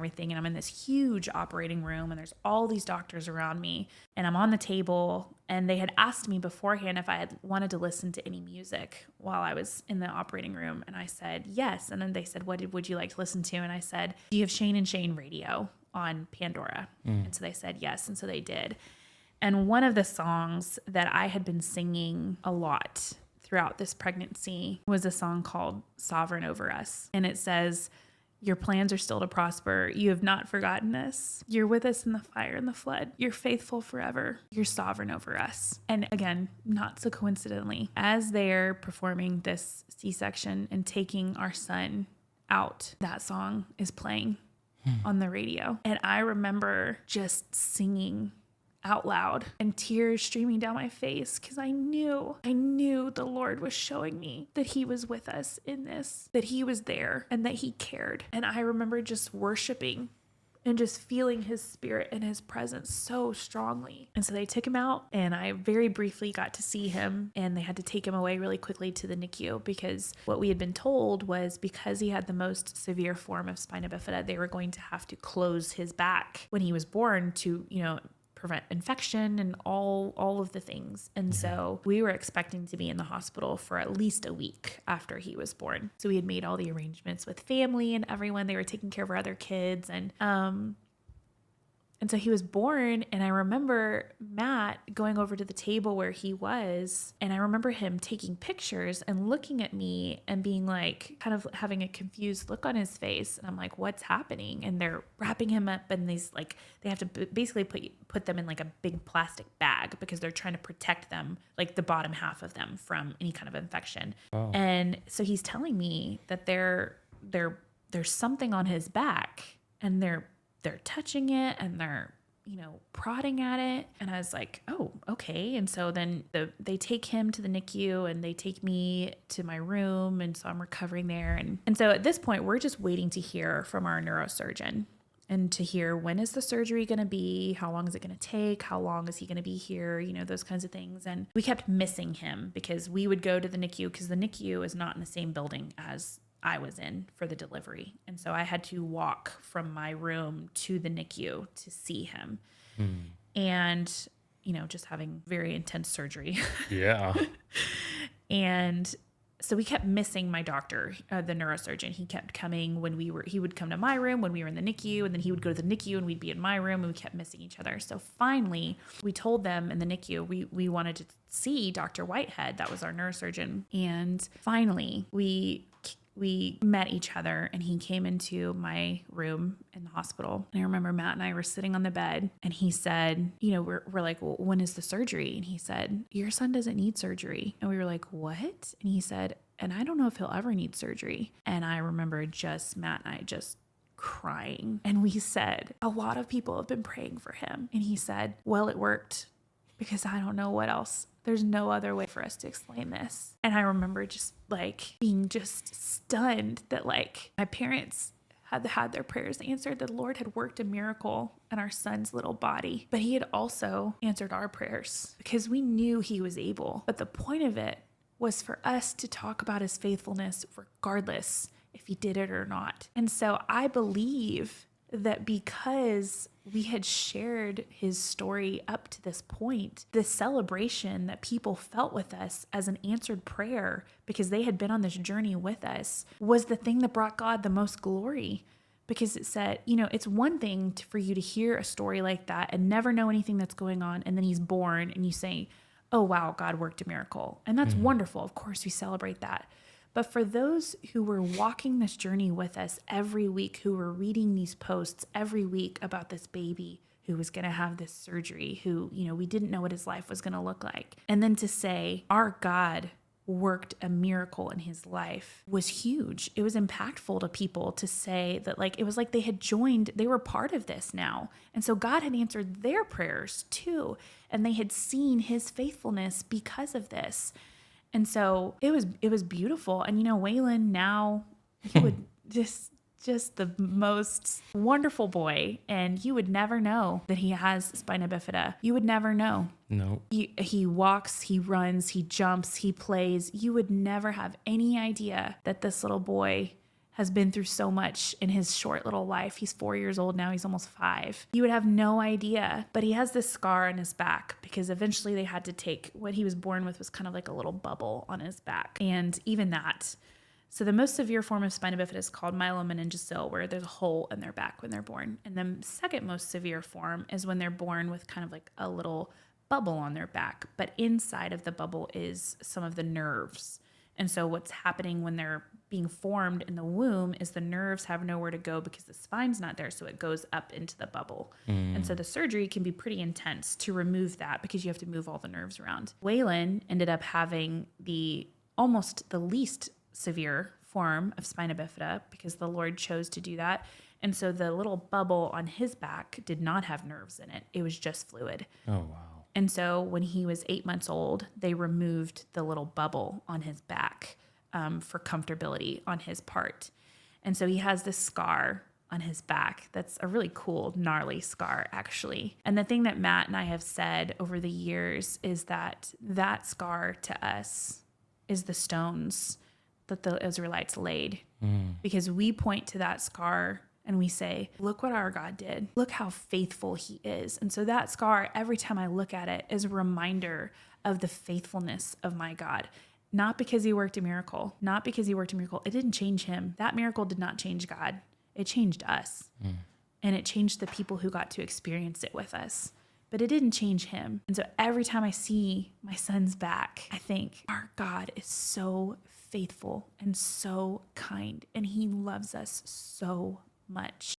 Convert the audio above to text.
everything. And I'm in this huge operating room and there's all these doctors around me and I'm on the table, and they had asked me beforehand if I had wanted to listen to any music while I was in the operating room. And I said, yes. And then they said, would you like to listen to? And I said, do you have Shane and Shane radio on Pandora? And so they said, yes. And so they did. And one of the songs that I had been singing a lot throughout this pregnancy was a song called Sovereign Over Us. And it says, your plans are still to prosper. You have not forgotten us. You're with us in the fire and the flood. You're faithful forever. You're sovereign over us. And again, not so coincidentally, as they're performing this C-section and taking our son out, that song is playing on the radio. And I remember just singing out loud and tears streaming down my face because I knew the Lord was showing me that he was with us in this, that he was there and that he cared. And I remember just worshiping and just feeling his spirit and his presence so strongly. And so they took him out and I very briefly got to see him, and they had to take him away really quickly to the NICU because what we had been told was because he had the most severe form of spina bifida, they were going to have to close his back when he was born to, prevent infection and all of the things. And so we were expecting to be in the hospital for at least a week after he was born. So we had made all the arrangements with family and everyone. They were taking care of our other kids. And so he was born, and I remember Matt going over to the table where he was, and I remember him taking pictures and looking at me and being like, kind of having a confused look on his face. And I'm like, what's happening? And they're wrapping him up in these, like, they have to basically put them in like a big plastic bag because they're trying to protect them, like the bottom half of them, from any kind of infection. Oh. And so he's telling me that there's something on his back, and they're touching it and they're, prodding at it. And I was like, oh, okay. And so then they take him to the NICU and they take me to my room. And so I'm recovering there. And so at this point, we're just waiting to hear from our neurosurgeon and to hear, when is the surgery going to be? How long is it going to take? How long is he going to be here? Those kinds of things. And we kept missing him because we would go to the NICU because the NICU is not in the same building as I was in for the delivery. And so I had to walk from my room to the NICU to see him. And, just having very intense surgery. Yeah. And so we kept missing my doctor, the neurosurgeon. He kept coming he would come to my room when we were in the NICU, and then he would go to the NICU and we'd be in my room, and we kept missing each other. So finally we told them in the NICU, we wanted to see Dr. Whitehead. That was our neurosurgeon. And finally we met each other, and he came into my room in the hospital. And I remember Matt and I were sitting on the bed, and he said, we're like, well, when is the surgery? And he said, your son doesn't need surgery. And we were like, what? And he said, and I don't know if he'll ever need surgery. And I remember Matt and I just crying. And we said, a lot of people have been praying for him. And he said, well, it worked, because I don't know what else. There's no other way for us to explain this. And I remember just being just stunned that my parents had their prayers answered. The Lord had worked a miracle in our son's little body, but he had also answered our prayers because we knew he was able. But the point of it was for us to talk about his faithfulness regardless if he did it or not. And so I believe that because we had shared his story up to this point, the celebration that people felt with us as an answered prayer, because they had been on this journey with us, was the thing that brought God the most glory. Because it said, it's one thing for you to hear a story like that and never know anything that's going on, and then he's born and you say, oh wow, God worked a miracle. And that's wonderful. Of course we celebrate that. But for those who were walking this journey with us every week, who were reading these posts every week about this baby who was going to have this surgery, who, we didn't know what his life was going to look like. And then to say, our God worked a miracle in his life was huge. It was impactful to people to say that it was like they had joined, they were part of this now. And so God had answered their prayers too. And they had seen his faithfulness because of this. And so it was beautiful. And, Waylon now, he would just the most wonderful boy. And you would never know that he has spina bifida. You would never know. No. He walks, he runs, he jumps, he plays. You would never have any idea that this little boy has been through so much in his short little life. He's 4 years old now. He's almost 5. You would have no idea. But he has this scar on his back because eventually they had to take what he was born with was kind of like a little bubble on his back. And even that. So the most severe form of spina bifida is called myelomeningocele, where there's a hole in their back when they're born. And the second most severe form is when they're born with kind of like a little bubble on their back. But inside of the bubble is some of the nerves. And so what's happening when they're being formed in the womb is the nerves have nowhere to go because the spine's not there. So it goes up into the bubble. And so the surgery can be pretty intense to remove that because you have to move all the nerves around. Waylon ended up having almost the least severe form of spina bifida because the Lord chose to do that. And so the little bubble on his back did not have nerves in it. It was just fluid. Oh, wow. And so when he was 8 months old, they removed the little bubble on his back for comfortability on his part. And so he has this scar on his back that's a really cool, gnarly scar, actually. And the thing that Matt and I have said over the years is that scar to us is the stones that the Israelites laid. Because we point to that scar and we say, look what our God did. Look how faithful he is. And so that scar, every time I look at it, is a reminder of the faithfulness of my God. Not because he worked a miracle. Not because he worked a miracle. It didn't change him. That miracle did not change God. It changed us. And it changed the people who got to experience it with us. But it didn't change him. And so every time I see my son's back, I think our God is so faithful and so kind. And he loves us so much.